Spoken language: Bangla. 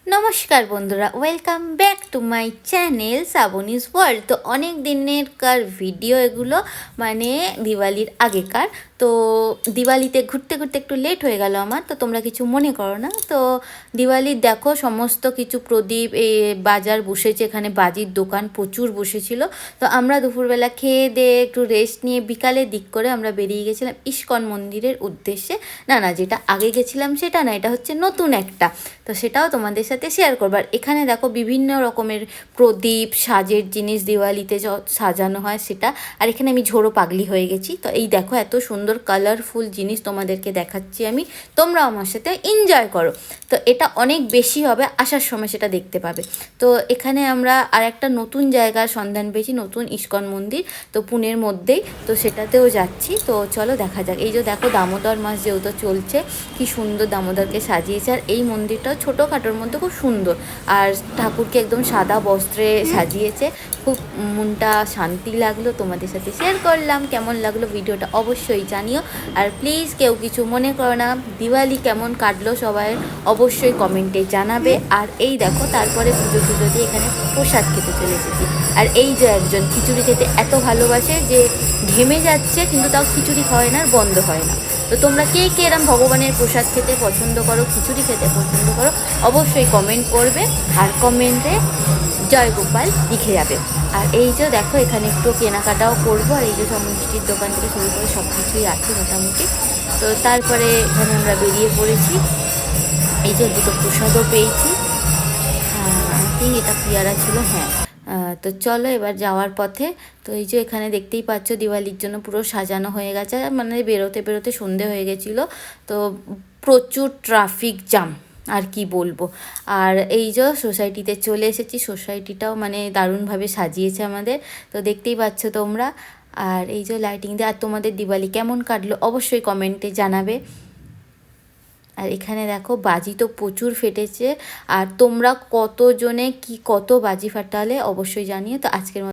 নমস্কার বন্ধুরা, welcome back to my channel Shrabani's world. তো অনেক দিনেরকার ভিডিও এগুলো, মানে দিওয়ালির আগেকার। তো দিওয়ালিতে ঘুরতে ঘুরতে একটু লেট হয়ে গেল আমার, তো তোমরা কিছু মনে করো না। তো দিওয়ালির দেখো সমস্ত কিছু প্রদীপ বাজার বসেছে, এখানে বাজির দোকান প্রচুর বসেছিল। তো আমরা দুপুরবেলা খেয়ে দিয়ে একটু রেস্ট নিয়ে বিকালের দিক করে আমরা বেরিয়ে গেছিলাম ইস্কন মন্দিরের উদ্দেশ্যে। না, যেটা আগে গেছিলাম সেটা না, এটা হচ্ছে নতুন একটা। তো সেটাও তোমাদের সাথে শেয়ার করবো। আর এখানে দেখো বিভিন্ন রকমের প্রদীপ, সাজের জিনিস দিওয়ালিতে সাজানো হয় সেটা। আর এখানে আমি ঝোড়ো পাগলি হয়ে গেছি। তো এই দেখো এত সুন্দর কালারফুল জিনিস তোমাদেরকে দেখাচ্ছি আমি, তোমরাও আমার সাথে এনজয় করো। তো এটা অনেক বেশি হবে, আসার সময় সেটা দেখতে পাবে। তো এখানে আমরা আর একটা নতুন জায়গার সন্ধান পেয়েছি, নতুন ইস্কন মন্দির, তো পুনের মধ্যেই। তো সেটাতেও যাচ্ছি। তো চলো দেখা যাক। এই যে দেখো দামোদর মাস যেহেতু চলছে, কি সুন্দর দামোদরকে সাজিয়েছে। আর এই মন্দিরটাও ছোটোখাটোর মধ্যে খুব সুন্দর। আর ঠাকুরকে একদম সাদা বস্ত্রে সাজিয়েছে, খুব মনটা শান্তি লাগলো। তোমাদের সাথে শেয়ার করলাম, কেমন লাগলো ভিডিওটা অবশ্যই জানিও। আর প্লিজ কেউ কিছু মনে করো না। দিওয়ালি কেমন কাটলো সবাই অবশ্যই কমেন্টে জানাবে। আর এই দেখো তারপরে পুজো দিয়ে এখানে প্রসাদ খেতে চলে এসেছি। আর এই যে একজন খিচুড়ি খেতে এত ভালোবাসে যে ঘেমে যাচ্ছে, কিন্তু তাও খিচুড়ি হয় না, আর বন্ধ হয় না। তো তোমরা কে কে এরম ভগবানের প্রসাদ খেতে পছন্দ করো, খিচুড়ি খেতে পছন্দ করো, অবশ্যই কমেন্ট করবে। আর কমেন্টে জয় গোপাল লিখে যাবে। আর এই যে দেখো এখানে একটু কেনাকাটাও করবো। আর এই যে সব মিষ্টির দোকান থেকে শুরু করে সব কিছুই আছে মোটামুটি। তো তারপরে এখানে আমরা বেরিয়ে পড়েছি। এই যে দুটো প্রসাদও পেয়েছি। এটা পিয়ারা ছিল, হ্যাঁ। তো চলো এবার যাওয়ার পথে। তো এই যে এখানে দেখতেই পাচ্ছ দিওয়ালির জন্য পুরো সাজানো হয়ে গেছে, মানে বেরোতে বেরোতে সন্ধে হয়ে গেছিলো। তো প্রচুর ট্রাফিক জ্যাম, আর কি বলবো। আর এই যে সোসাইটিতে চলে এসেছি, সোসাইটিটাও মানে দারুণভাবে সাজিয়েছে আমাদের, তো দেখতেই পাচ্ছ তোমরা। আর এই যে লাইটিং দিয়ে। আর তোমাদের দিওয়ালি কেমন কাটলো অবশ্যই কমেন্টে জানাবে। আর এখানে দেখো বাজি তো প্রচুর ফেটেছে। আর তোমরা কতজনে কত বাজি ফাটালে অবশ্যই জানিও। তো আজকের